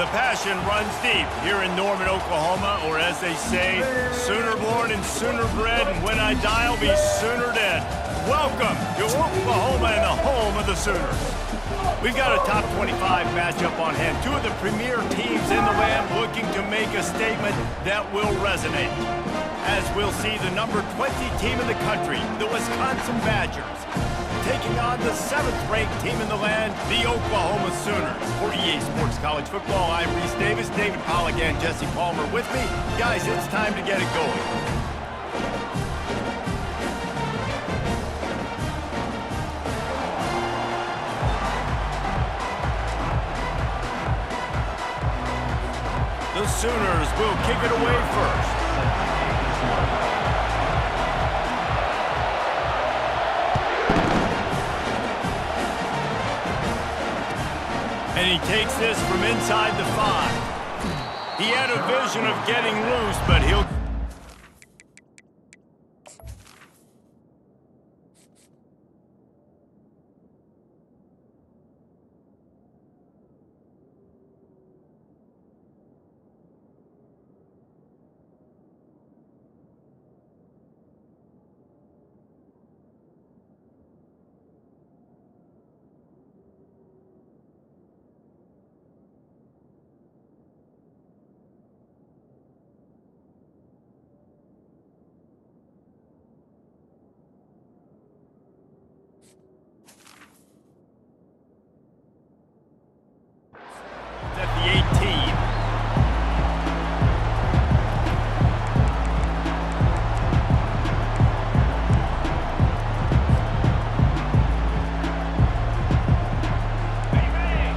The passion runs deep here in Norman, Oklahoma, or as they say, sooner born and sooner bred, and when I die, I'll be sooner dead. Welcome to Oklahoma and the home of the Sooners. We've got a top 25 matchup on hand. Two of the premier teams in the land looking to make a statement that will resonate. As we'll see the number 20 team in the country, the Wisconsin Badgers, taking on the 7th-ranked team in the land, the Oklahoma Sooners. For EA Sports College Football, I'm Reese Davis, David Pollack, and Jesse Palmer with me. Guys, it's time to get it going. The Sooners will kick it away first. And he takes this from inside the 5. He had a vision of getting loose, but he'll... at the 18.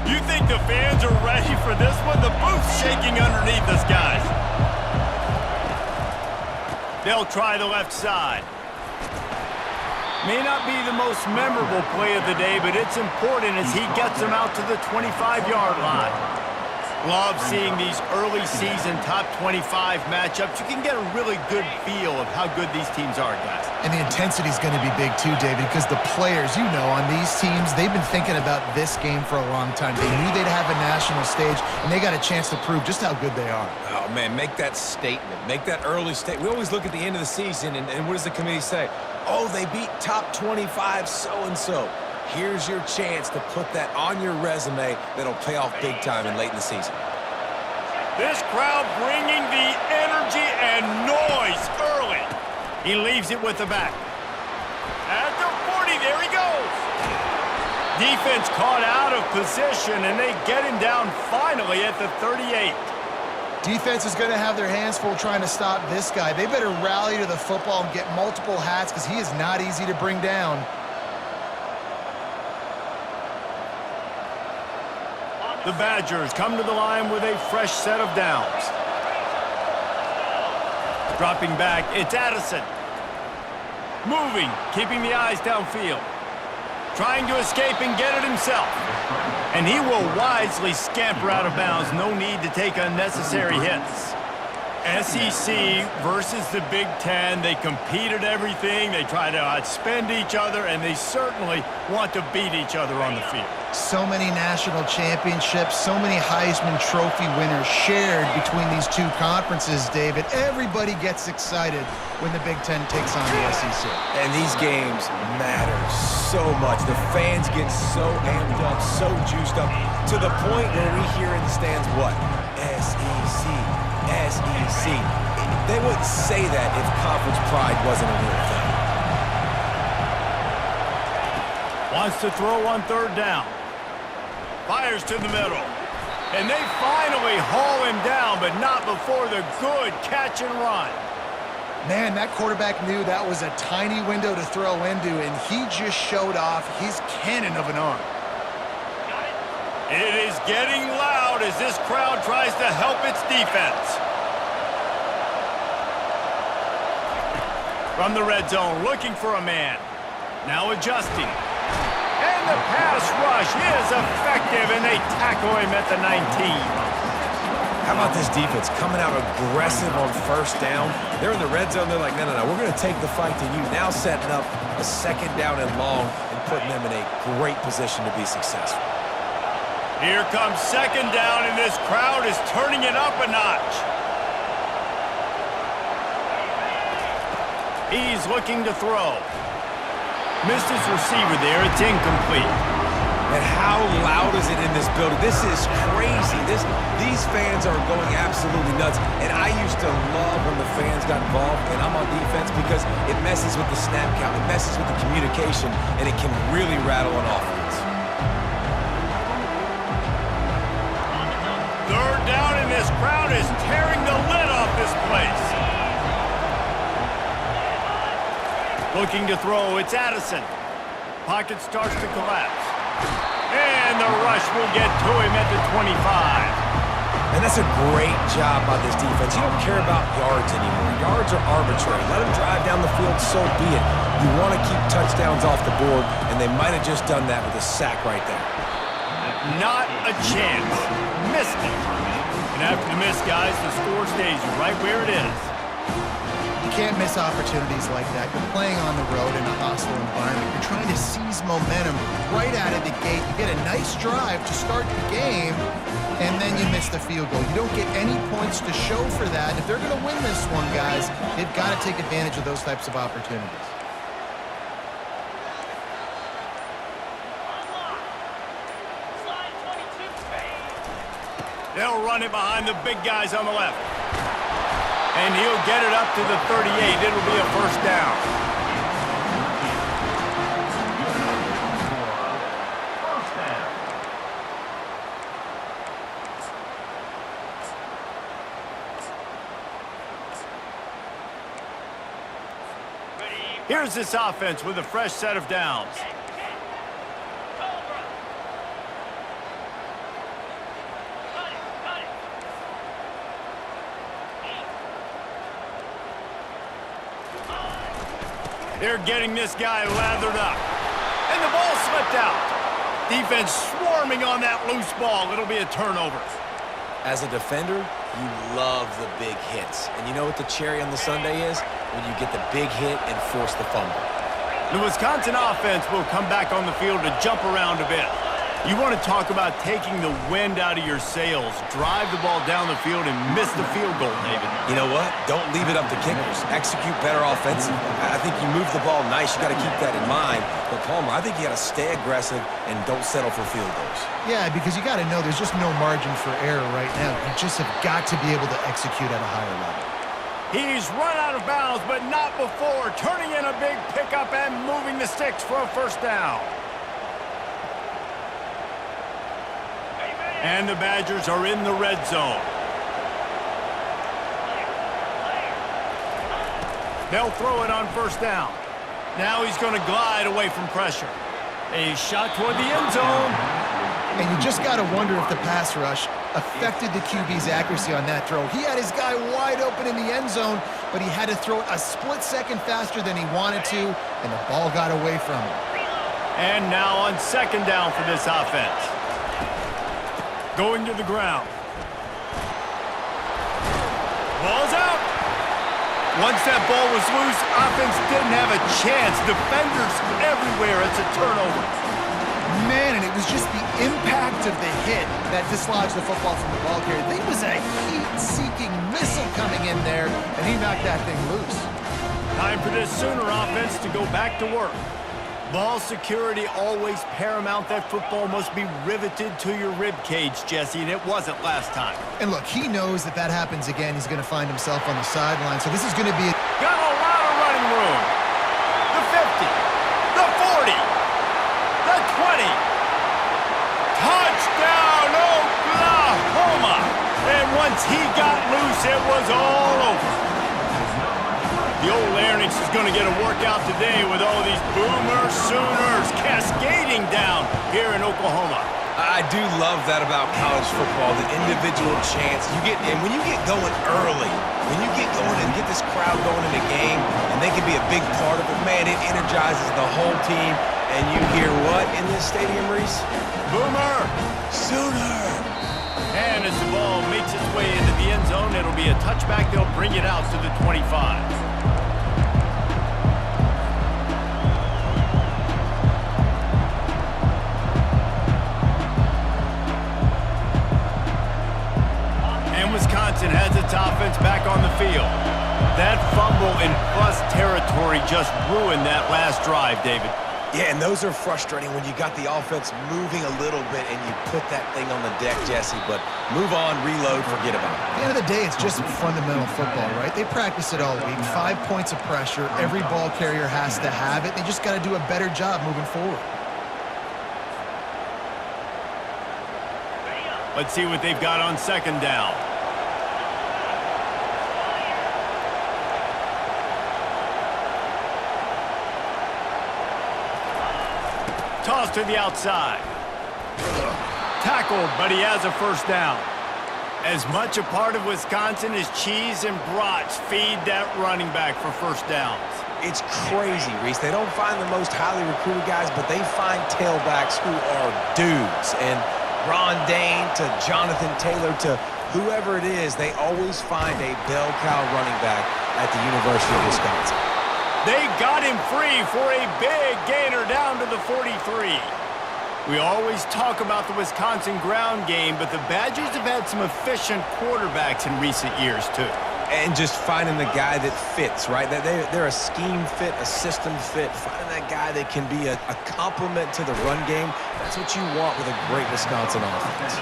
You think the fans are ready for this one? The booth's shaking underneath us, guys. They'll try the left side. May not be the most memorable play of the day, but it's important as he gets them out to the 25-yard line. Love seeing these early season top 25 matchups. You can get a really good feel of how good these teams are, guys. And the intensity is going to be big too, David, because the players, you know, on these teams, they've been thinking about this game for a long time. They knew they'd have a national stage, and they got a chance to prove just how good they are. Oh, man, make that statement. Make that early statement. We always look at the end of the season, and what does the committee say? Oh, they beat top 25 so-and-so. Here's your chance to put that on your resume that'll pay off big time and late in the season. This crowd bringing the energy and noise early. He leaves it with the back. At the 40, there he goes. Defense caught out of position, and they get him down finally at the 38. Defense is going to have their hands full trying to stop this guy. They better rally to the football and get multiple hats because he is not easy to bring down. The Badgers come to the line with a fresh set of downs. Dropping back, it's Addison. Moving, keeping the eyes downfield. Trying to escape and get it himself. And he will wisely scamper out of bounds. No need to take unnecessary hits. SEC versus the Big Ten. They compete at everything. They try to outspend each other, and they certainly want to beat each other on the field. So many national championships, so many Heisman Trophy winners shared between these two conferences, David. Everybody gets excited when the Big Ten takes on the SEC. And these games matter so much. The fans get so amped up, so juiced up, to the point where we hear in the stands what? SEC, SEC. They wouldn't say that if conference pride wasn't a real thing. Wants to throw on 3rd down. Fires to the middle. And they finally haul him down, but not before the good catch and run. Man, that quarterback knew that was a tiny window to throw into, and he just showed off his cannon of an arm. It is getting loud as this crowd tries to help its defense. From the red zone, looking for a man. Now adjusting. And the pass rush is effective, and they tackle him at the 19. How about this defense coming out aggressive on 1st down? They're in the red zone. They're like, no, we're going to take the fight to you. Now setting up a 2nd down and long and putting them in a great position to be successful. Here comes second down, and this crowd is turning it up a notch. He's looking to throw. Missed his receiver there. It's incomplete. And how loud is it in this building? This is crazy. These fans are going absolutely nuts. And I used to love when the fans got involved, and I'm on defense, because it messes with the snap count, it messes with the communication, and it can really rattle an offense. Third down, and this crowd is tearing the lid off this place. Looking to throw, it's Addison. Pocket starts to collapse. And the rush will get to him at the 25. And that's a great job by this defense. You don't care about yards anymore. Yards are arbitrary. Let them drive down the field, so be it. You want to keep touchdowns off the board, and they might have just done that with a sack right there. Not a chance. Missed it. And after the miss, guys, the score stays right where it is. You can't miss opportunities like that. You're playing on the road in a hostile environment. You're trying to seize momentum right out of the gate. You get a nice drive to start the game, and then you miss the field goal. You don't get any points to show for that. If they're going to win this one, guys, they've got to take advantage of those types of opportunities. They'll run it behind the big guys on the left. And he'll get it up to the 38. It'll be a first down. Here's this offense with a fresh set of downs. They're getting this guy lathered up. And the ball slipped out. Defense swarming on that loose ball. It'll be a turnover. As a defender, you love the big hits. And you know what the cherry on the sundae is? When you get the big hit and force the fumble. The Wisconsin offense will come back on the field to jump around a bit. You want to talk about taking the wind out of your sails. Drive the ball down the field and miss the field goal, David. You know what? Don't leave it up to kickers. Execute better offensively. I think you move the ball nice. You got to keep that in mind. But, Palmer, I think you got to stay aggressive and don't settle for field goals. Yeah, because you got to know there's just no margin for error right now. You just have got to be able to execute at a higher level. He's run out of bounds, but not before. Turning in a big pickup and moving the sticks for a first down. And the Badgers are in the red zone. They'll throw it on first down. Now he's going to glide away from pressure. A shot toward the end zone. And you just got to wonder if the pass rush affected the QB's accuracy on that throw. He had his guy wide open in the end zone, but he had to throw it a split second faster than he wanted to, and the ball got away from him. And now on second down for this offense. Going to the ground. Ball's out. Once that ball was loose, offense didn't have a chance. Defenders everywhere. It's a turnover. Man, and it was just the impact of the hit that dislodged the football from the ball carrier. There was a heat-seeking missile coming in there, and he knocked that thing loose. Time for this Sooner offense to go back to work. Ball security always paramount. That football must be riveted to your rib cage, Jesse, and it wasn't last time. And look, he knows that that happens again. He's going to find himself on the sideline, so this is going to be got a lot of running room. The 50, the 40, the 20. Touchdown, Oklahoma! And once he got loose, it was all over. The old Larynx is going to get a workout today with all these Boomer Sooners cascading down here in Oklahoma. I do love that about college football, the individual chance. And when you get going early, when you get going and get this crowd going in the game, and they can be a big part of it, man, it energizes the whole team. And you hear what in this stadium, Reese? Boomer! Sooner! And as the ball makes its way into the end zone, it'll be a touchback. They'll bring it out to the 25. Wisconsin has its offense back on the field. That fumble in plus territory just ruined that last drive, David. Yeah, and those are frustrating when you got the offense moving a little bit and you put that thing on the deck, Jesse. But move on, reload, forget about it. At the end of the day, it's just fundamental football, right? They practice it all week. 5 points of pressure. Every ball carrier has to have it. They just got to do a better job moving forward. Let's see what they've got on second down. Toss to the outside. Tackled, but he has a first down. As much a part of Wisconsin as cheese and brats feed that running back for first downs. It's crazy, Reese. They don't find the most highly recruited guys, but they find tailbacks who are dudes. And Ron Dane to Jonathan Taylor to whoever it is, they always find a bell cow running back at the University of Wisconsin. They got him free for a big gainer down to the 43. We always talk about the Wisconsin ground game, but the Badgers have had some efficient quarterbacks in recent years, too. And just finding the guy that fits, right? They're a scheme fit, a system fit. Finding that guy that can be a complement to the run game, that's what you want with a great Wisconsin offense.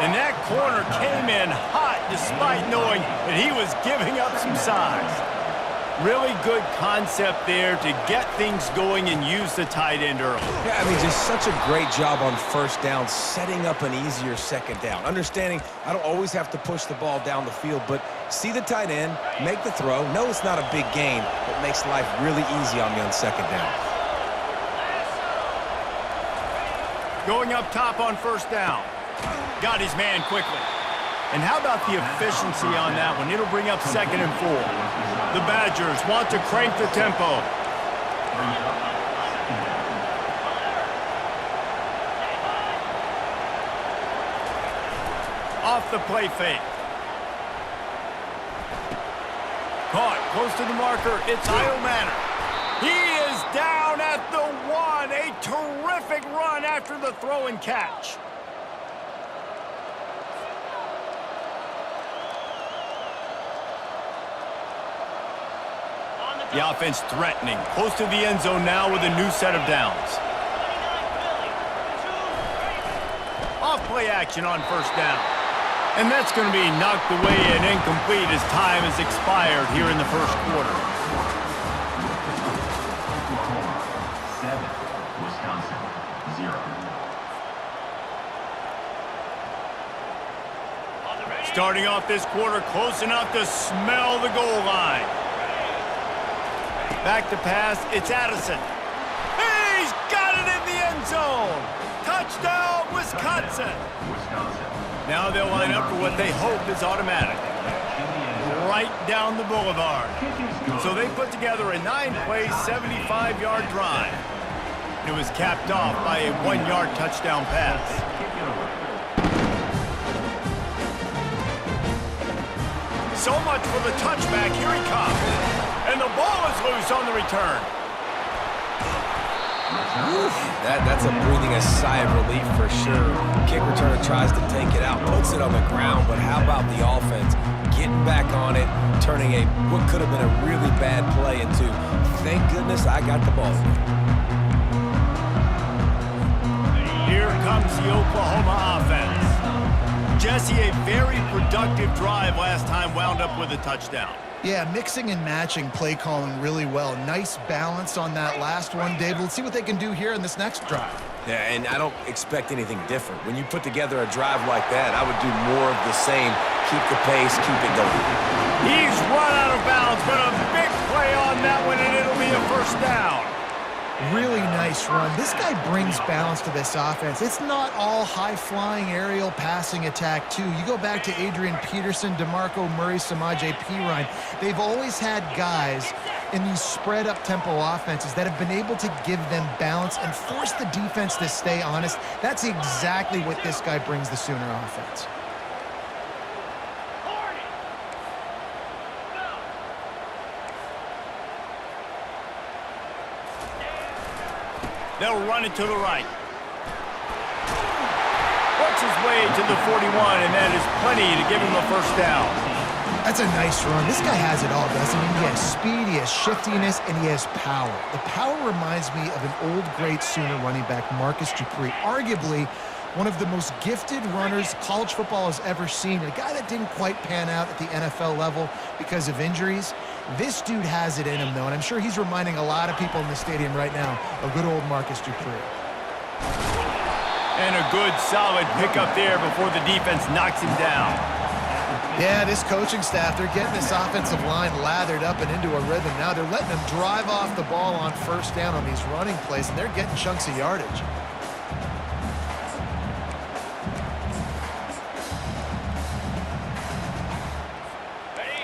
And that corner came in hot despite knowing that he was giving up some size. Really good concept there to get things going and use the tight end early. Yeah, I mean, just such a great job on first down, setting up an easier second down. Understanding I don't always have to push the ball down the field, but see the tight end, make the throw. No, it's not a big gain, but makes life really easy on me on second down. Going up top on first down. Got his man quickly. And how about the efficiency on that one? It'll bring up 2nd and 4. The Badgers want to crank the tempo. Off the play fake. Caught close to the marker. It's Io Manor. He is down at the 1. A terrific run after the throw and catch. The offense threatening. Close to the end zone now with a new set of downs. Off play action on first down. And that's going to be knocked away and incomplete as time has expired here in the first quarter. 7, Wisconsin, 0. Starting off this quarter close enough to smell the goal line. Back to pass, it's Addison. He's got it in the end zone. Touchdown, Wisconsin. Now they'll line up for what they hope is automatic. Right down the boulevard. So they put together a 9-play, 75-yard drive. It was capped off by a 1-yard touchdown pass. So much for the touchback. Here he comes. And the ball is loose on the return. That's a breathing a sigh of relief for sure. Kick returner tries to take it out, puts it on the ground, but how about the offense getting back on it, turning what could have been a really bad play into, thank goodness I got the ball. Here comes the Oklahoma offense. Jesse, a very productive drive last time wound up with a touchdown. Yeah, mixing and matching play calling really well. Nice balance on that last one, David. Let's see what they can do here in this next drive. Yeah, and I don't expect anything different. When you put together a drive like that, I would do more of the same. Keep the pace, keep it going. He's run out of bounds, but a big play on that one, and it'll be a first down. Really nice run. This guy brings balance to this offense. It's not all high-flying aerial passing attack, too. You go back to Adrian Peterson, DeMarco Murray, Samaje Perine. They've always had guys in these spread-up tempo offenses that have been able to give them balance and force the defense to stay honest. That's exactly what this guy brings the Sooner offense. They'll run it to the right. Works his way to the 41, and that is plenty to give him a first down. That's a nice run. This guy has it all, doesn't he? He has speed, he has shiftiness, and he has power. The power reminds me of an old, great Sooner running back, Marcus Dupree, arguably one of the most gifted runners college football has ever seen. A guy that didn't quite pan out at the NFL level because of injuries. This dude has it in him, though, and I'm sure he's reminding a lot of people in the stadium right now of good old Marcus Dupree. And a good, solid pickup there before the defense knocks him down. Yeah, this coaching staff, they're getting this offensive line lathered up and into a rhythm now. They're letting them drive off the ball on first down on these running plays, and they're getting chunks of yardage.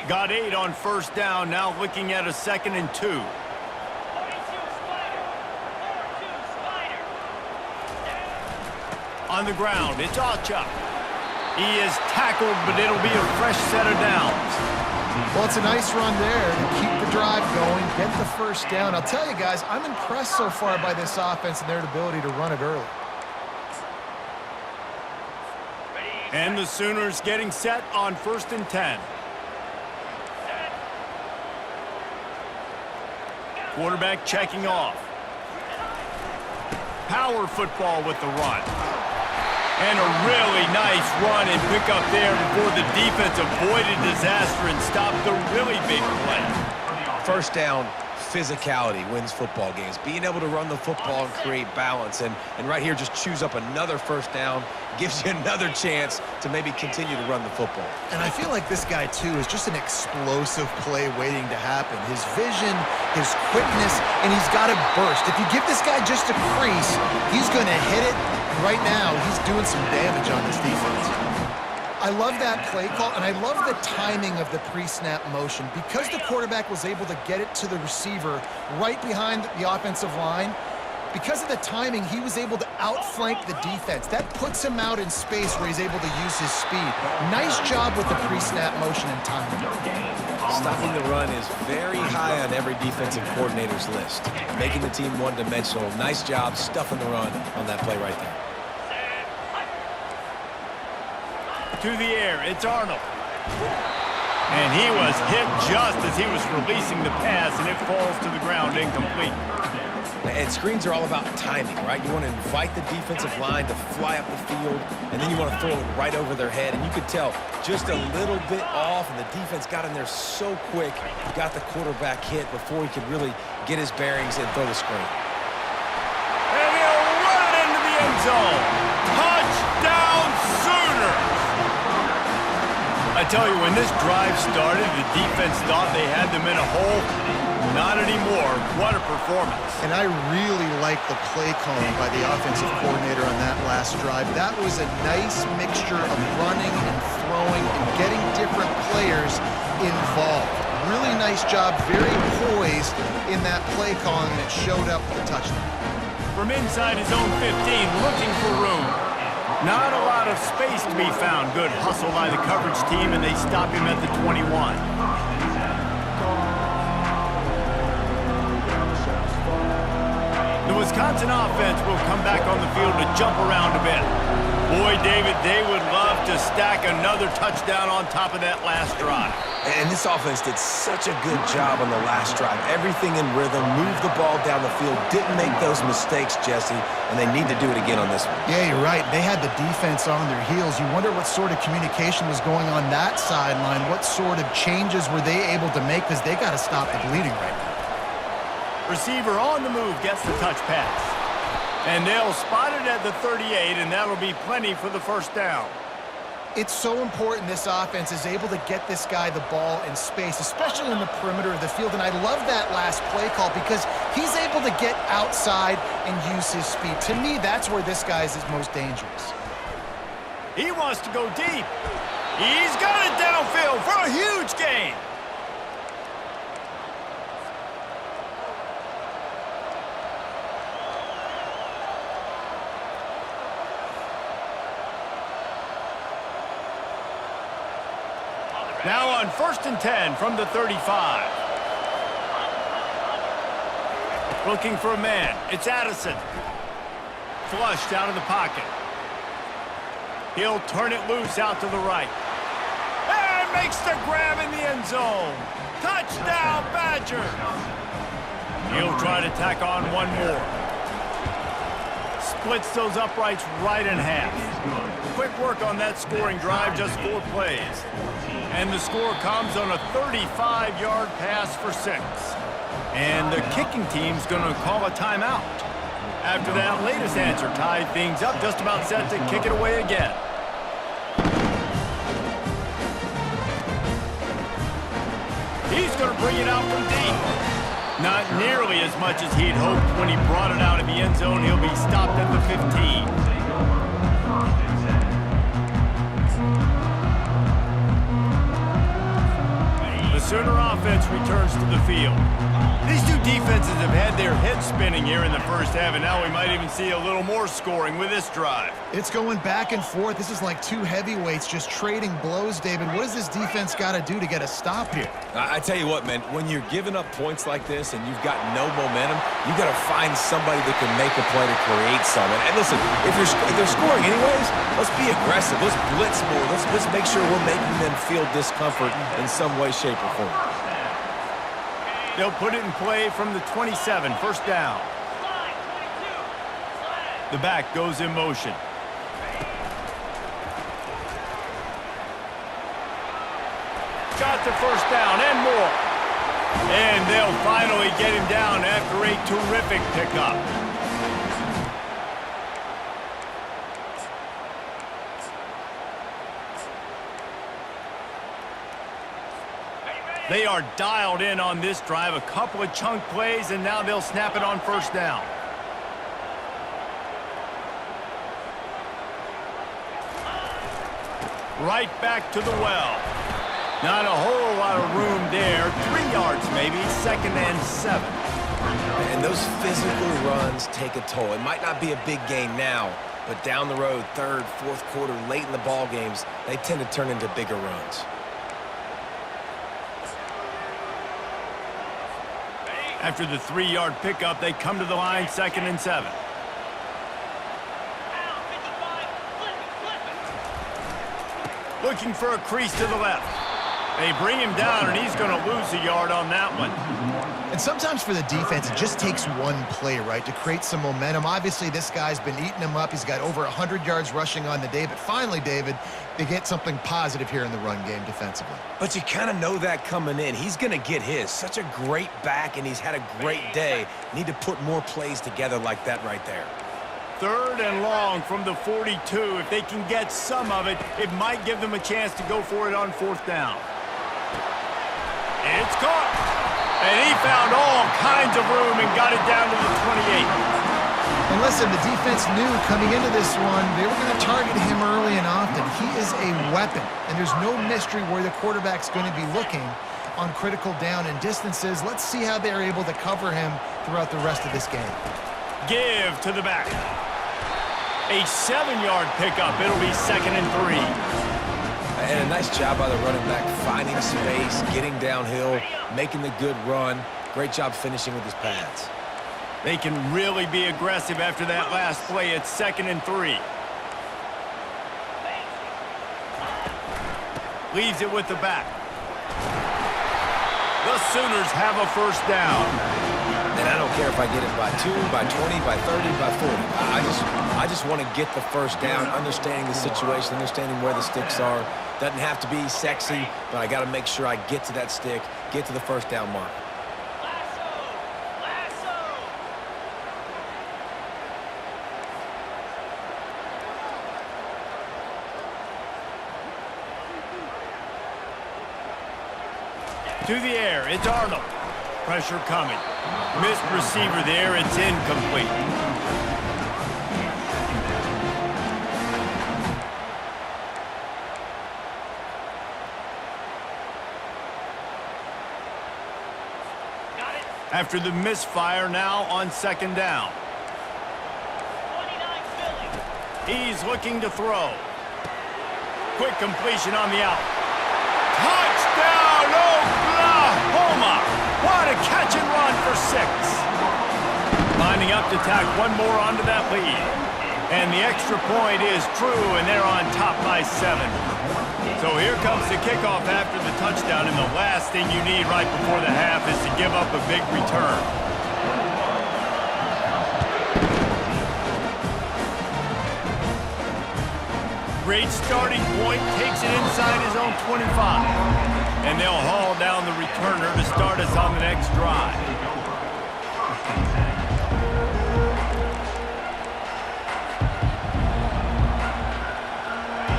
Got 8 on first down, now looking at a 2nd and 2. On the ground, it's Achuk. He is tackled, but it'll be a fresh set of downs. Well, it's a nice run there to keep the drive going, get the first down. I'll tell you guys, I'm impressed so far by this offense and their ability to run it early. And the Sooners getting set on 1st and 10. Quarterback checking off. Power football with the run. And a really nice run and pick up there before the defense avoided disaster and stopped the really big play. First down, physicality wins football games. Being able to run the football and create balance. And right here, just choose up another first down. Gives you another chance to maybe continue to run the football. And I feel like this guy, too, is just an explosive play waiting to happen. His vision, his quickness, and he's got a burst. If you give this guy just a crease, he's going to hit it. Right now, he's doing some damage on this defense. I love that play call, and I love the timing of the pre-snap motion. Because the quarterback was able to get it to the receiver right behind the offensive line, because of the timing, he was able to outflank the defense. That puts him out in space where he's able to use his speed. Nice job with the pre-snap motion and timing. Stopping the run is very high on every defensive coordinator's list. Making the team one-dimensional. Nice job stuffing the run on that play right there. To the air, it's Arnold. And he was hit just as he was releasing the pass, and it falls to the ground incomplete. And screens are all about timing, right? You want to invite the defensive line to fly up the field, and then you want to throw it right over their head. And you could tell just a little bit off, and the defense got in there so quick, got the quarterback hit before he could really get his bearings and throw the screen. And he'll run it into the end zone. Touchdown, Sooners! I tell you, when this drive started, the defense thought they had them in a hole. Not anymore. What a performance. And I really like the play calling by the offensive coordinator on that last drive. That was a nice mixture of running and throwing and getting different players involved. Really nice job, very poised in that play calling, and it showed up with a touchdown. From inside his own 15, looking for room. Not a lot of space to be found. Good hustle by the coverage team, and they stop him at the 21. The Wisconsin offense will come back on the field to jump around a bit. Boy, David, they would love to stack another touchdown on top of that last drive. And this offense did such a good job on the last drive. Everything in rhythm, moved the ball down the field, didn't make those mistakes, Jesse, and they need to do it again on this one. Yeah, you're right. They had the defense on their heels. You wonder what sort of communication was going on that sideline. What sort of changes were they able to make, because they got to stop the bleeding right now. Receiver on the move gets the touch pass. And they'll spot it at the 38, and that'll be plenty for the first down. It's so important this offense is able to get this guy the ball in space, especially in the perimeter of the field. And I love that last play call because he's able to get outside and use his speed. To me, that's where this guy is most dangerous. He wants to go deep. He's got it downfield for a huge gain. Now on 1st and 10 from the 35. Looking for a man. It's Addison. Flushed out of the pocket. He'll turn it loose out to the right. And makes the grab in the end zone. Touchdown, Badger. He'll try to tack on one more. Splits those uprights right in half. Quick work on that scoring drive, just 4 plays. And the score comes on a 35-yard pass for 6. And the kicking team's going to call a timeout. After that latest answer tied things up, just about set to kick it away again. He's going to bring it out from deep. Not nearly as much as he'd hoped when he brought it out of the end zone. He'll be stopped at the 15. The Sooner offense returns to the field. These two defenses have had their heads spinning here in the first half, and now we might even see a little more scoring with this drive. It's going back and forth. This is like two heavyweights just trading blows, David. What does this defense got to do to get a stop here? I tell you what, man, when you're giving up points like this and you've got no momentum, you got to find somebody that can make a play to create something. And listen, if they're scoring anyways, let's be aggressive. Let's blitz more. Let's make sure we're making them feel discomfort in some way, shape, or form. They'll put it in play from the 27, first down. The back goes in motion. Got the first down and more. And they'll finally get him down after a terrific pickup. They are dialed in on this drive, a couple of chunk plays, and now they'll snap it on first down. Right back to the well. Not a whole lot of room there. 3 yards maybe, 2nd and 7. And those physical runs take a toll. It might not be a big gain now, but down the road, 3rd, 4th quarter, late in the ball games, they tend to turn into bigger runs. After the 3-yard pickup, they come to the line, 2nd and 7. Looking for a crease to the left. They bring him down, and he's going to lose a yard on that one. And sometimes for the defense, it just takes one play, right, to create some momentum. Obviously, this guy's been eating him up. He's got over 100 yards rushing on the day. But finally, David, they get something positive here in the run game defensively. But you kind of know that coming in. He's going to get his. Such a great back, and he's had a great day. Need to put more plays together like that right there. 3rd and long from the 42. If they can get some of it, it might give them a chance to go for it on 4th down. It's caught. And he found all kinds of room and got it down to the 28. And listen, the defense knew coming into this one, they were going to target him early and often. He is a weapon, and there's no mystery where the quarterback's going to be looking on critical down and distances. Let's see how they're able to cover him throughout the rest of this game. Give to the back. A 7-yard pickup. It'll be 2nd and 3. And a nice job by the running back, finding space, getting downhill, making the good run. Great job finishing with his pads. They can really be aggressive after that last play. It's 2nd and 3. Leaves it with the back. The Sooners have a first down. And I don't care if I get it by 2, by 20, by 30, by 40. I just want to get the first down, understanding the situation, understanding where the sticks are. Doesn't have to be sexy, but I got to make sure I get to that stick, get to the first down mark. To the air, it's Arnold. Pressure coming. Missed receiver there, it's incomplete. After the misfire, now on 2nd down. He's looking to throw. Quick completion on the out. Touchdown, Oklahoma! What a catch and run for 6. Lining up to tack one more onto that lead. And the extra point is true, and they're on top by 7. So here comes the kickoff after the touchdown, and the last thing you need right before the half is to give up a big return. Great starting point, takes it inside his own 25. And they'll haul down the returner to start us on the next drive.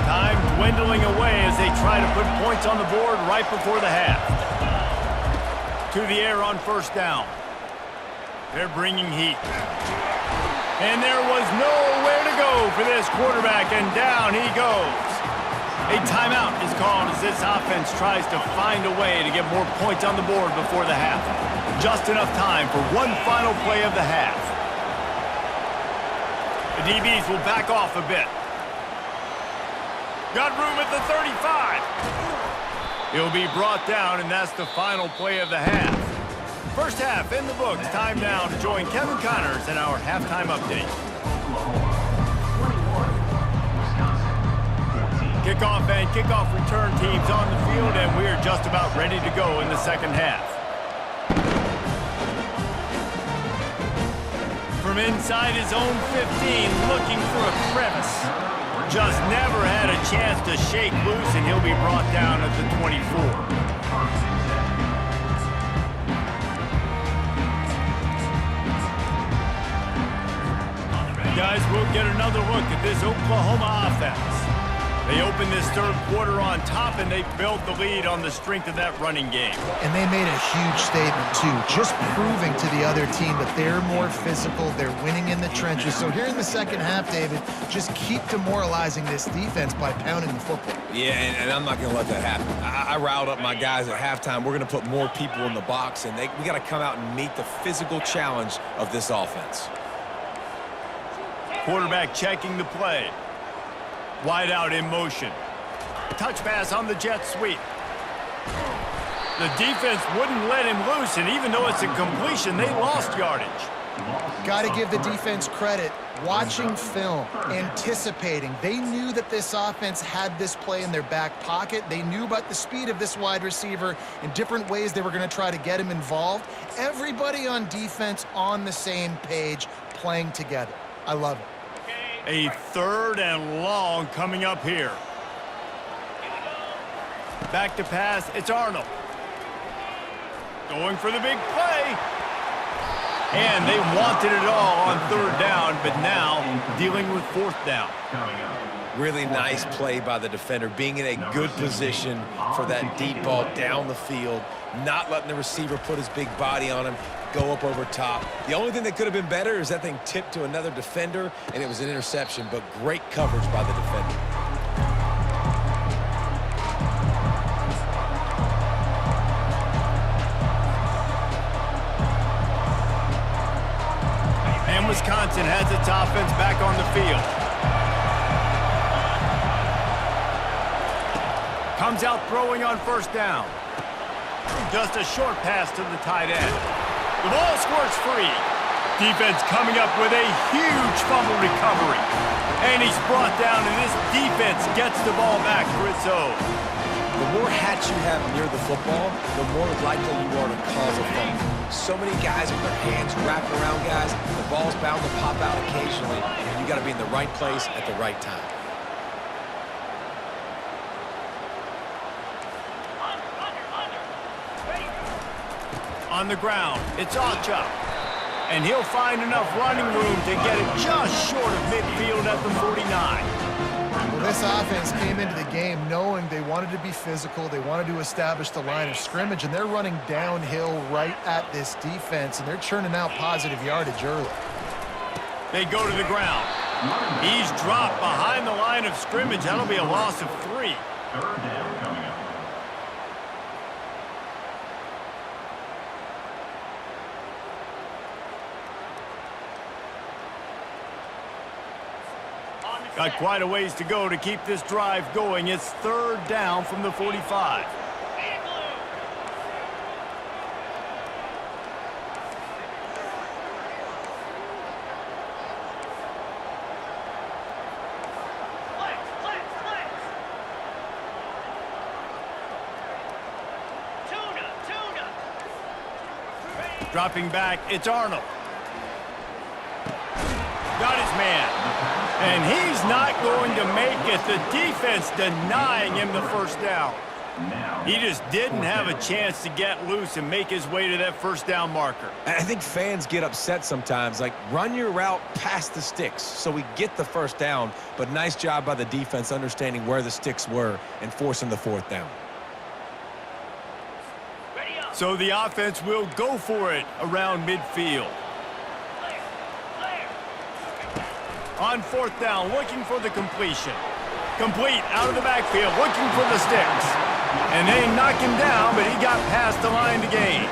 Time dwindling away as they try to put points on the board right before the half. To the air on first down. They're bringing heat. And there was nowhere to go for this quarterback, and down he goes. A timeout is called as this offense tries to find a way to get more points on the board before the half. Just enough time for one final play of the half. The DBs will back off a bit. Got room at the 35. He'll be brought down, and that's the final play of the half. First half in the books. Time now to join Kevin Connors in our halftime update. Kickoff and kickoff return teams on the field, and we're just about ready to go in the second half. From inside his own 15, looking for a crevice. Just never had a chance to shake loose, and he'll be brought down at the 24. Guys, we'll get another look at this Oklahoma offense. They opened this third quarter on top, and they built the lead on the strength of that running game. And they made a huge statement, too, just proving to the other team that they're more physical, they're winning in the trenches. So here in the second half, David, just keep demoralizing this defense by pounding the football. Yeah, and I'm not going to let that happen. I riled up my guys at halftime. We're going to put more people in the box, and we got to come out and meet the physical challenge of this offense. Quarterback checking the play. Wide out in motion. Touch pass on the jet sweep. The defense wouldn't let him loose, and even though it's a completion, they lost yardage. Got to give the defense credit. Watching film, anticipating. They knew that this offense had this play in their back pocket. They knew about the speed of this wide receiver and different ways they were going to try to get him involved. Everybody on defense on the same page, playing together. I love it. A third and long coming up here. Back to pass, it's Arnold. Going for the big play. And they wanted it all on third down, but now dealing with fourth down. Really nice play by the defender, being in a good position for that deep ball down the field, not letting the receiver put his big body on him, go up over top. The only thing that could have been better is that thing tipped to another defender, and it was an interception, but great coverage by the defender. And Wisconsin has its offense back on the field. Comes out throwing on first down. Just a short pass to the tight end. The ball squirts free. Defense coming up with a huge fumble recovery. And he's brought down, and this defense gets the ball back for its own. The more hats you have near the football, the more likely you are to cause a fumble. So many guys with their hands wrapped around guys, the ball's bound to pop out occasionally, and you got to be in the right place at the right time. On the ground, it's Ocha. And he'll find enough running room to get it just short of midfield at the 49. Well, this offense came into the game knowing they wanted to be physical, they wanted to establish the line of scrimmage, and they're running downhill right at this defense, and they're churning out positive yardage early. They go to the ground. He's dropped behind the line of scrimmage. That'll be a loss of 3. Third down coming up. Got quite a ways to go to keep this drive going. It's third down from the 45. Dropping back, it's Arnold. Got his man. And he's not going to make it. The defense denying him the first down. He just didn't have a chance to get loose and make his way to that first down marker. I think fans get upset sometimes, like run your route past the sticks so we get the first down, but nice job by the defense understanding where the sticks were and forcing the fourth down. So the offense will go for it around midfield. On fourth down, looking for the completion. Complete out of the backfield, looking for the sticks. And they knock him down, but he got past the line to gain.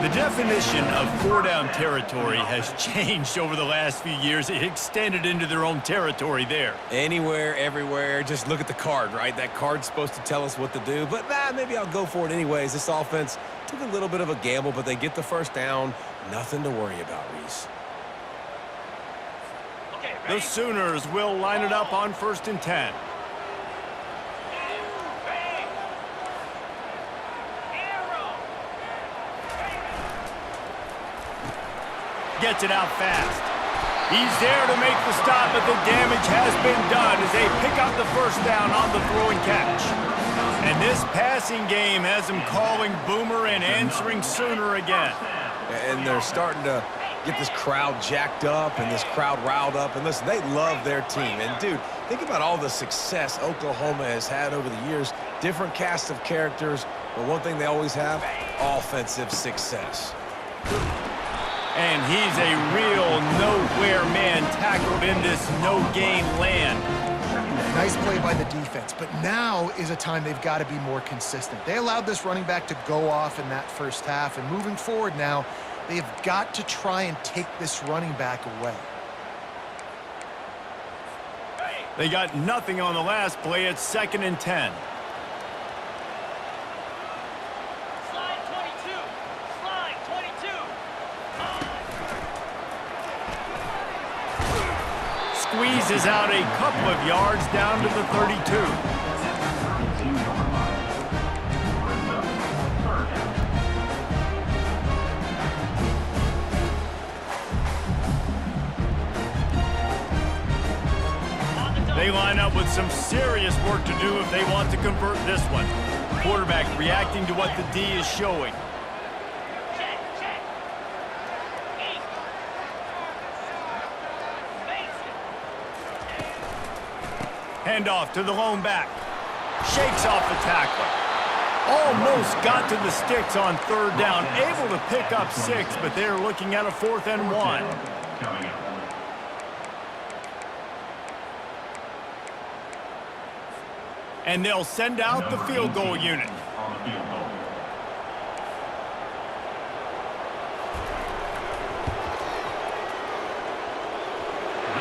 The definition of four-down territory has changed over the last few years. It extended into their own territory there. Anywhere, everywhere, just look at the card, right? That card's supposed to tell us what to do, but maybe I'll go for it anyways. This offense took a little bit of a gamble, but they get the first down. Nothing to worry about, Reese. The Sooners will line it up on 1st and 10. Gets it out fast. He's there to make the stop, but the damage has been done as they pick up the first down on the throw and catch. And this passing game has them calling Boomer and answering Sooner again. And they're starting to get this crowd jacked up and this crowd riled up. And listen, they love their team. And, dude, think about all the success Oklahoma has had over the years. Different cast of characters, but one thing they always have, offensive success. And he's a real nowhere man tackled in this no-gain land. Nice play by the defense, but now is a time they've got to be more consistent. They allowed this running back to go off in that first half, and moving forward now, they've got to try and take this running back away. They got nothing on the last play. It's 2nd and 10. Squeezes out a couple of yards down to the 32. They line up with some serious work to do if they want to convert this one. Quarterback reacting to what the D is showing. Handoff to the lone back. Shakes off the tackler. Almost got to the sticks on 3rd down. Able to pick up 6, but they're looking at a 4th and 1. And they'll send out the field goal unit.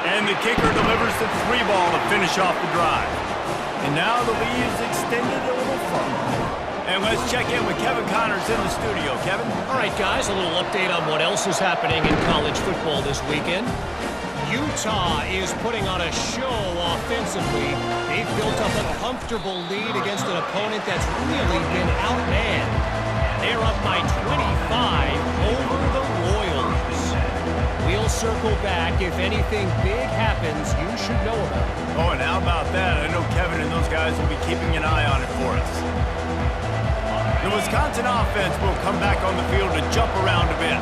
And the kicker delivers the 3 ball to finish off the drive. And now the lead is extended a little further. And let's check in with Kevin Connors in the studio. Kevin? All right, guys, a little update on what else is happening in college football this weekend. Utah is putting on a show offensively. They've built up a comfortable lead against an opponent that's really been outmanned. They're up by 25 over the Royals. We'll circle back. If anything big happens, you should know about it. Oh, and how about that? I know Kevin and those guys will be keeping an eye on it for us. The Wisconsin offense will come back on the field to jump around a bit.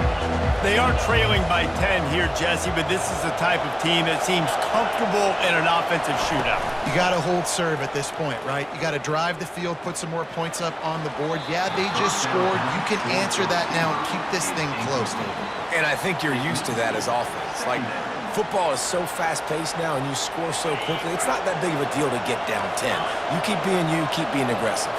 They are trailing by 10 here, Jesse, but this is the type of team that seems comfortable in an offensive shootout. You got to hold serve at this point, right? You got to drive the field, put some more points up on the board. Yeah, they just scored. You can answer that now and keep this thing close, David. And I think you're used to that as offense. Like, football is so fast-paced now and you score so quickly, it's not that big of a deal to get down 10. You keep being aggressive.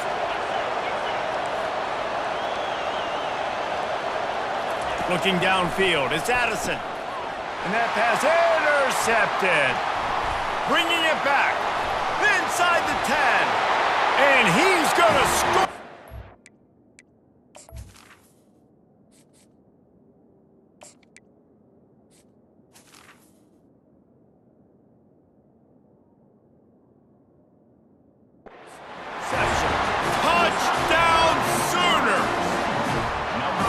Looking downfield, it's Addison. And that pass intercepted. Bringing it back. Inside the 10. And he's going to score.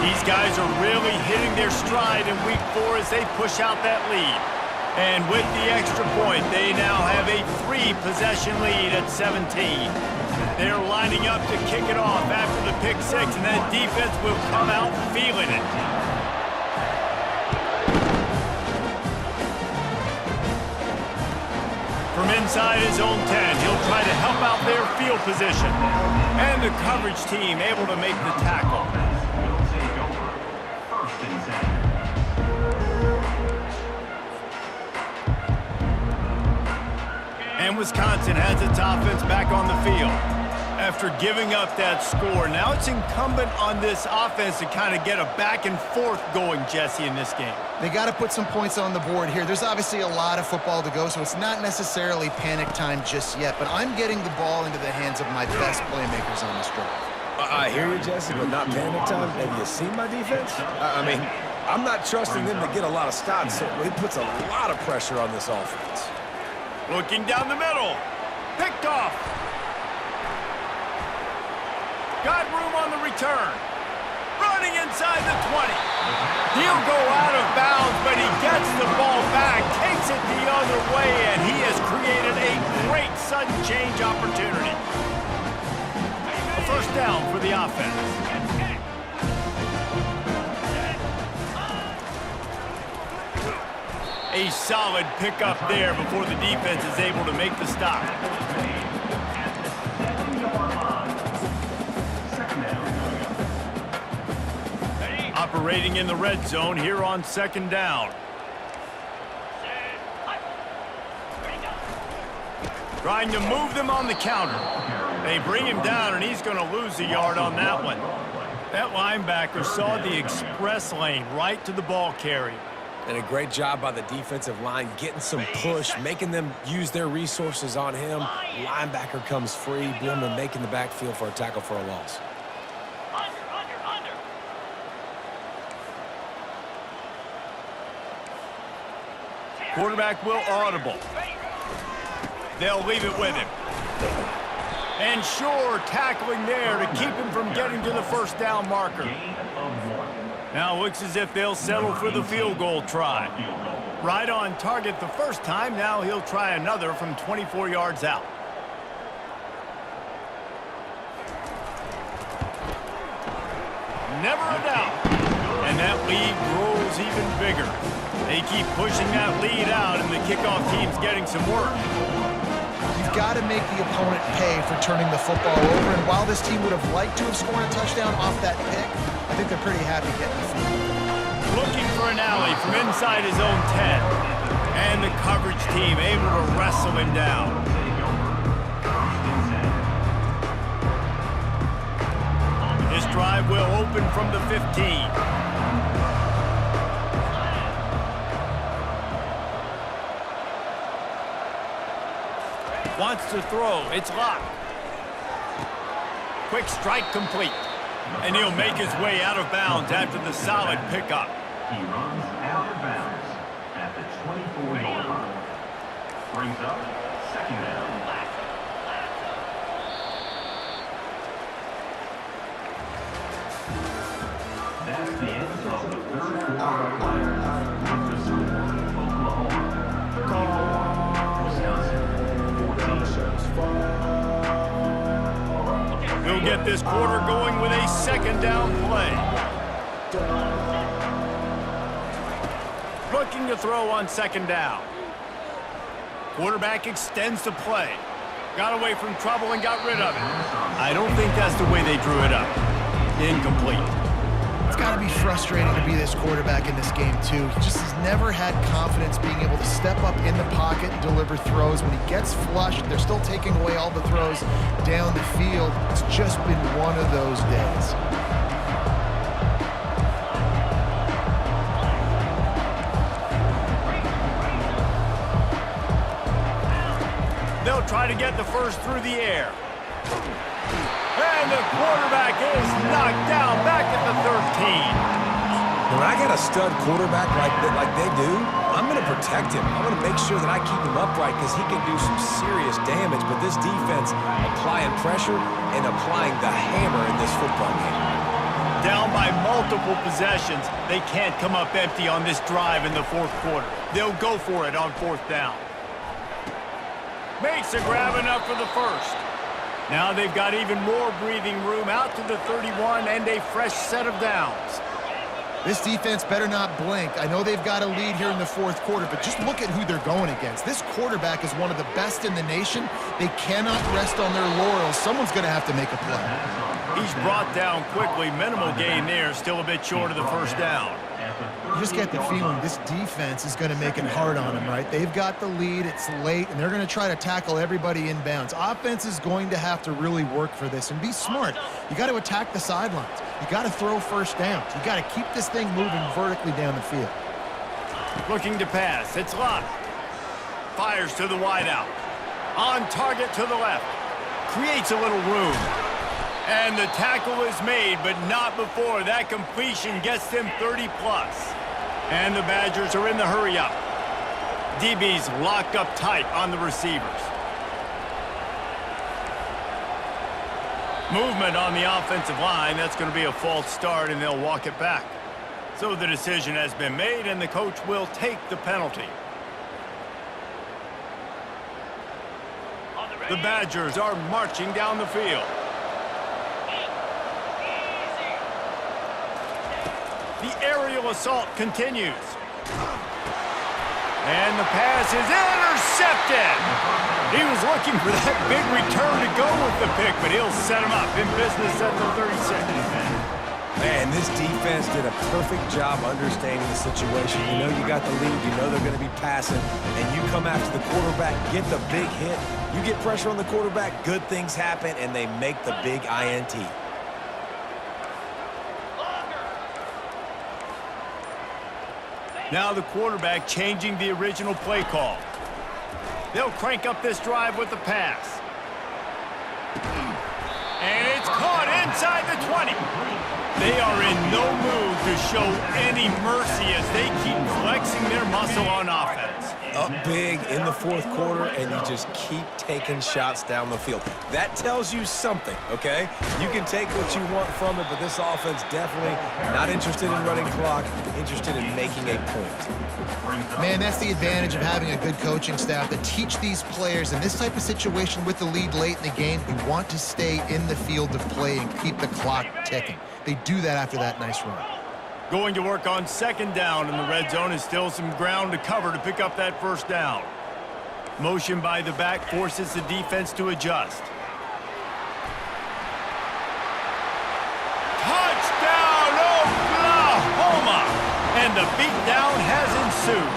These guys are really hitting their stride in week 4 as they push out that lead. And with the extra point, they now have a 3-possession lead at 17. They're lining up to kick it off after the pick 6, and that defense will come out feeling it. From inside his own 10, he'll try to help out their field position. And the coverage team able to make the tackle. Will take over. First and 10. And Wisconsin has its offense back on the field. After giving up that score, now it's incumbent on this offense to kind of get a back and forth going, Jesse, in this game. They got to put some points on the board here. There's obviously a lot of football to go, so it's not necessarily panic time just yet, but I'm getting the ball into the hands of my best playmakers on this drive. I hear you, Jesse, but not panic time. Have you seen my defense? I mean, I'm not trusting them to get a lot of stops, so it puts a lot of pressure on this offense. Looking down the middle. Picked off. Got room on the return. Running inside the 20. He'll go out of bounds, but he gets the ball back, takes it the other way, and he has created a great sudden change opportunity. A first down for the offense. A solid pickup there before the defense is able to make the stop. Operating in the red zone here on second down. Trying to move them on the counter. They bring him down, and he's going to lose a yard on that one. That linebacker saw the express lane right to the ball carrier. And a great job by the defensive line getting some push, making them use their resources on him. Linebacker comes free, Bloomer making the backfield for a tackle for a loss. Quarterback will audible. They'll leave it with him. And sure, tackling there to keep him from getting to the first down marker. Now looks as if they'll settle for the field goal try. Right on target the first time, now he'll try another from 24 yards out. Never a doubt. And that lead grows even bigger. They keep pushing that lead out, and the kickoff team's getting some work. You've got to make the opponent pay for turning the football over, and while this team would have liked to have scored a touchdown off that pick, I think they're pretty happy getting the field. Looking for an alley from inside his own 10. And the coverage team able to wrestle him down. This drive will open from the 15. Wants to throw. It's locked. Quick strike complete. And he'll make his way out of bounds after the solid pickup. He runs out of bounds at the 24-yard line. Brings up second down. That's the end of the third quarter. The score, Oklahoma 34, Wisconsin 14. We'll get this quarter going with a second down play. Looking to throw on second down. Quarterback extends the play. Got away from trouble and got rid of it. I don't think that's the way they drew it up. Incomplete. It's got to be frustrating to be this quarterback in this game, too. He just has never had confidence being able to step up in the pocket and deliver throws. When he gets flushed, they're still taking away all the throws down the field. It's just been one of those days. They'll try to get the first through the air. And the quarterback is knocked down back at the 13. When I got a stud quarterback like they do, I'm going to protect him. I'm going to make sure that I keep him upright because he can do some serious damage. But this defense applying pressure and applying the hammer in this football game. Down by multiple possessions, they can't come up empty on this drive in the fourth quarter. They'll go for it on fourth down. Makes a grab enough for the first. Now they've got even more breathing room out to the 31 and a fresh set of downs. This defense better not blink. I know they've got a lead here in the fourth quarter, but just look at who they're going against. This quarterback is one of the best in the nation. They cannot rest on their laurels. Someone's going to have to make a play. He's brought down quickly. Minimal gain there. Still a bit short of the first down. You just get the feeling this defense is going to make it hard on them, right? They've got the lead. It's late, and they're going to try to tackle everybody inbounds. Offense is going to have to really work for this and be smart. You got to attack the sidelines. You got to throw first downs. You got to keep this thing moving vertically down the field. Looking to pass. It's locked. Fires to the wideout. On target to the left. Creates a little room. And the tackle is made, but not before that completion gets them 30+. And the Badgers are in the hurry-up. DB's locked up tight on the receivers. Movement on the offensive line. That's going to be a false start, and they'll walk it back. So the decision has been made, and the coach will take the penalty. The Badgers are marching down the field. The aerial assault continues. And the pass is intercepted. He was looking for that big return to go with the pick, but he'll set him up in business at the 36. Man, this defense did a perfect job understanding the situation. You know you got the lead. You know they're going to be passing. And you come after the quarterback, get the big hit. You get pressure on the quarterback, good things happen, and they make the big INT. Now the quarterback changing the original play call. They'll crank up this drive with the pass. And it's caught inside the 20. They are in no mood to show any mercy as they keep flexing their muscle on offense. Up big in the fourth quarter, and you just keep taking shots down the field. That tells you something, okay? You can take what you want from it, but this offense definitely not interested in running clock, interested in making a point. Man, that's the advantage of having a good coaching staff to teach these players in this type of situation with the lead late in the game. You want to stay in the field of play and keep the clock ticking. They do that after that nice run. Going to work on second down, and the red zone is still some ground to cover to pick up that first down. Motion by the back forces the defense to adjust. Touchdown, Oklahoma! And the beatdown has ensued.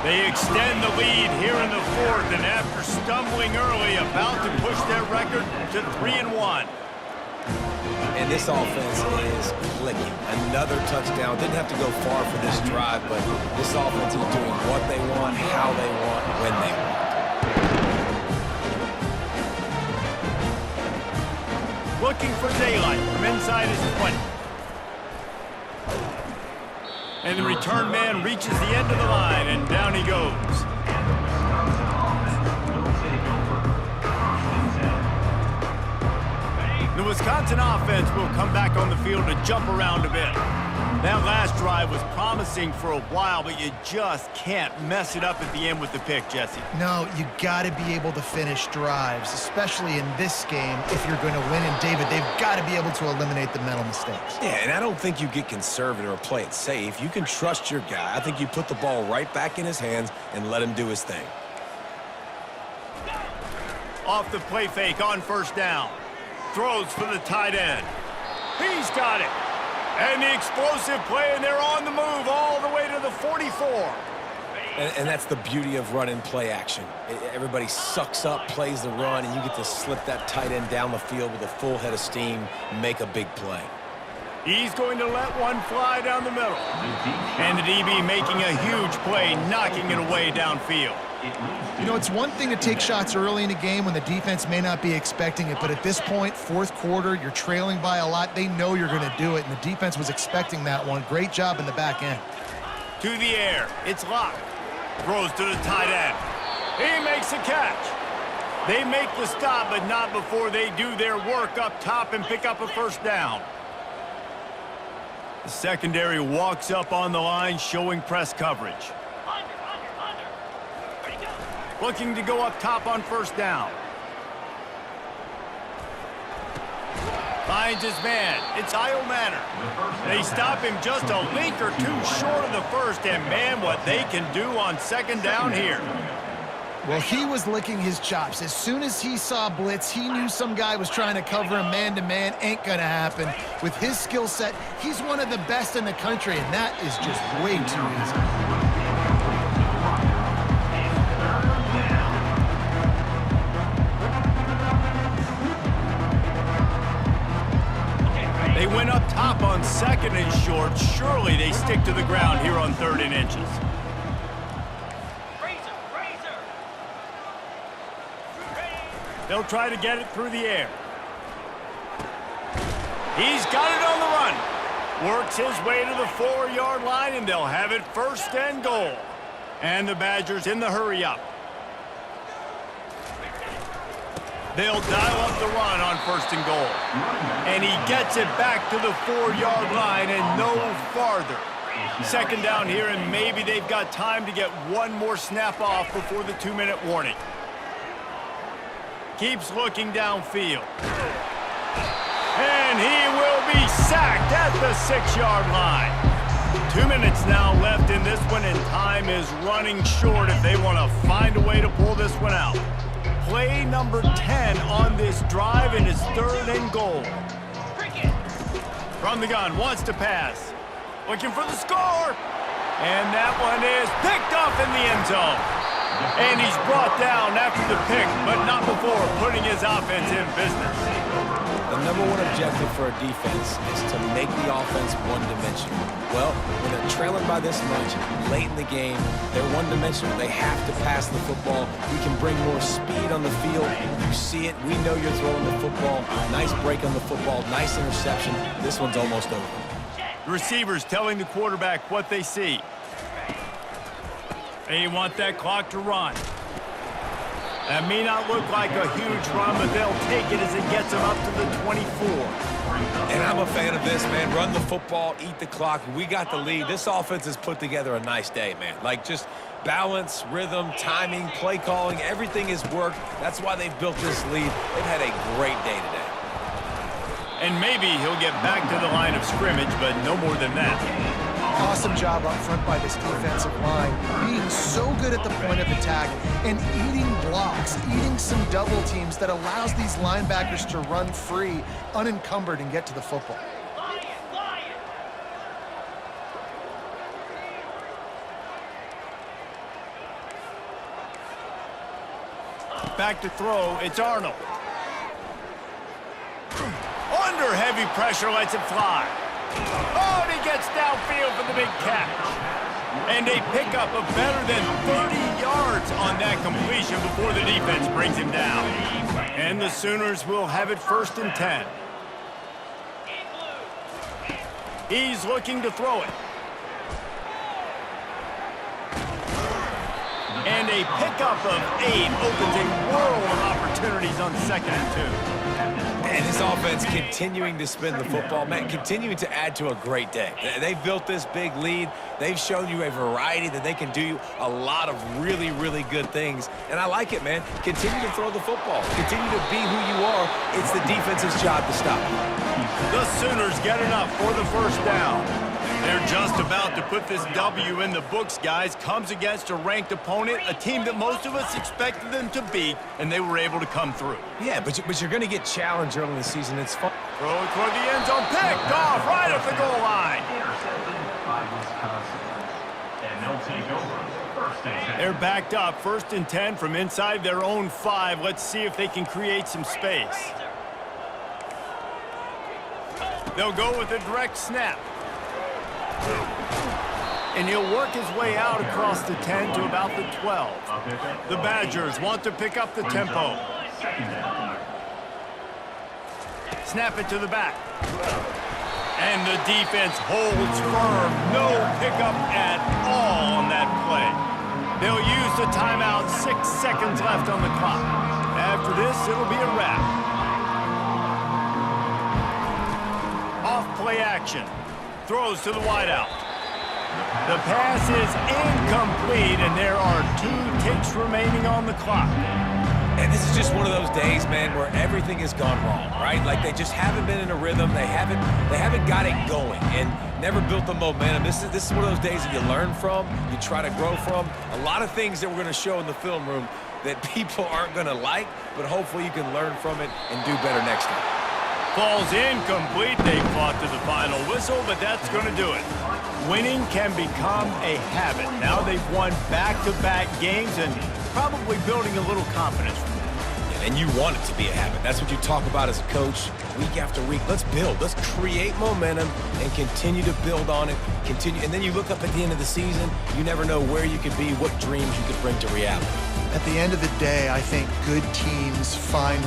They extend the lead here in the fourth, and after stumbling early, about to push their record to 3-1. And this offense is clicking. Another touchdown. Didn't have to go far for this drive, but this offense is doing what they want, how they want, when they want. Looking for daylight from inside his 20. And the return man reaches the end of the line, and down he goes. The Wisconsin offense will come back on the field to jump around a bit. That last drive was promising for a while, but you just can't mess it up at the end with the pick, Jesse. No, you got to be able to finish drives, especially in this game if you're going to win. And, David, they've got to be able to eliminate the mental mistakes. Yeah, and I don't think you get conservative or play it safe. You can trust your guy. I think you put the ball right back in his hands and let him do his thing. Off the play fake on first down. Throws for the tight end. He's got it. And the explosive play, and they're on the move all the way to the 44. And that's the beauty of run and play action. Everybody sucks up, plays the run, and you get to slip that tight end down the field with a full head of steam, make a big play. He's going to let one fly down the middle. And the DB making a huge play, knocking it away downfield. You know, it's one thing to take shots early in a game when the defense may not be expecting it, but at this point, fourth quarter, you're trailing by a lot. They know you're going to do it, and the defense was expecting that one. Great job in the back end. To the air. It's locked. Throws to the tight end. He makes a catch. They make the stop, but not before they do their work up top and pick up a first down. The secondary walks up on the line, showing press coverage. Looking to go up top on first down. Finds his man. It's Io Manor. They stop him just a link or two short of the first, and man, what they can do on second down here. Well, he was licking his chops. As soon as he saw blitz, he knew some guy was trying to cover him man-to-man. Ain't gonna happen. With his skill set, he's one of the best in the country, and that is just way too easy. They went up top on second and short. Surely they stick to the ground here on 3rd and inches. They'll try to get it through the air. He's got it on the run. Works his way to the 4-yard line, and they'll have it 1st and goal. And the Badgers in the hurry up. They'll dial up the run on 1st and goal. And he gets it back to the 4-yard line and no farther. 2nd down here, and maybe they've got time to get one more snap off before the 2-minute warning. Keeps looking downfield. And he will be sacked at the 6-yard line. 2 minutes now left in this one, and time is running short if they want to find a way to pull this one out. Play number 10 on this drive, and it's 3rd and goal. From the gun, wants to pass. Looking for the score. And that one is picked off in the end zone. And he's brought down after the pick, but not before putting his offense in business. The number one objective for a defense is to make the offense one-dimensional. Well, when they're trailing by this much, late in the game, they're one-dimensional. They have to pass the football. We can bring more speed on the field. You see it. We know you're throwing the football. Nice break on the football. Nice interception. This one's almost over. The receivers telling the quarterback what they see. They want that clock to run. That may not look like a huge run, but they'll take it as it gets them up to the 24. And I'm a fan of this, man. Run the football, eat the clock. We got the lead. This offense has put together a nice day, man. Like, just balance, rhythm, timing, play calling, everything has worked. That's why they've built this lead. They've had a great day today. And maybe he'll get back to the line of scrimmage, but no more than that. Awesome job up front by this defensive line, being so good at the point of attack and eating blocks, eating some double teams that allows these linebackers to run free, unencumbered, and get to the football. Back to throw, it's Arnold. Under heavy pressure, lets it fly. Oh, and he gets downfield for the big catch. And they pick up a better than 30 yards on that completion before the defense brings him down. And the Sooners will have it 1st and 10. He's looking to throw it. And a pickup of 8 opens a world of opportunities on 2nd and 2. And this offense continuing to spin the football, man, continuing to add to a great day. They've built this big lead. They've shown you a variety that they can do a lot of really, really good things. And I like it, man. Continue to throw the football. Continue to be who you are. It's the defense's job to stop you. The Sooners get enough for the 1st down. They're just about to put this W in the books, guys. Comes against a ranked opponent, a team that most of us expected them to beat, and they were able to come through. Yeah, but you're going to get challenged early in the season. It's fun. Throw it toward the end zone. Picked off right at the goal line. And they'll take over 1st and 10. They're backed up 1st and 10 from inside their own 5. Let's see if they can create some space. They'll go with a direct snap. And he'll work his way out across the 10 to about the 12. The Badgers want to pick up the tempo. Snap it to the back. And the defense holds firm. No pickup at all on that play. They'll use the timeout. 6 seconds left on the clock. After this, it'll be a wrap. Off play action. throws to the wideout. The pass is incomplete, and there are 2 ticks remaining on the clock. And this is just one of those days, man, where everything has gone wrong, right? Like they just haven't been in a rhythm. They haven't got it going and never built the momentum. This is one of those days that you learn from, you try to grow from. A lot of things that we're going to show in the film room that people aren't going to like, but hopefully you can learn from it and do better next time. Falls incomplete. They fought to the final whistle, but that's going to do it. Winning can become a habit. Now they've won back-to-back games and probably building a little confidence from that. And you want it to be a habit. That's what you talk about as a coach week after week. Let's build. Let's create momentum and continue to build on it. And then you look up at the end of the season, you never know where you could be, what dreams you could bring to reality. At the end of the day, I think good teams find